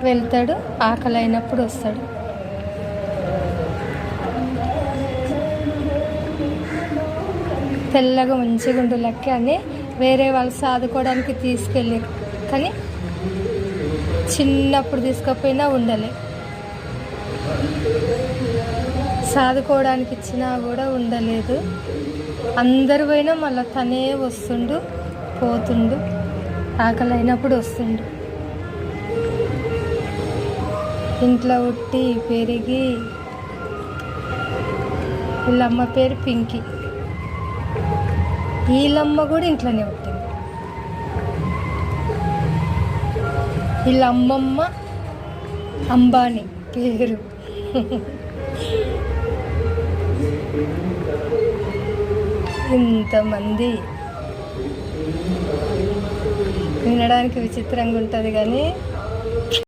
వెళ్తాడు, ఆకలి అయినప్పుడు వస్తాడు. తెల్లగా మంచిగా ఉండు లెక్క అని వేరే వాళ్ళు సాదుకోవడానికి తీసుకెళ్ళారు, కానీ చిన్నప్పుడు తీసుకపోయినా ఉండలే. సాదుకోవడానికి ఇచ్చినా కూడా ఉండలేదు. అందరు పోయినా మళ్ళీ తనే వస్తుండు, పోతుండు, ఆకలి అయినప్పుడు వస్తుండు. ఇంట్లో ఉట్టి పెరిగి, వీళ్ళమ్మ పేరు పింకీ, వీళ్ళమ్మ కూడా ఇంట్లోనే పుట్టింది. వీళ్ళ అమ్మమ్మ అంబానీ పేరు. ఇంతమంది వినడానికి విచిత్రంగా ఉంటుంది, కానీ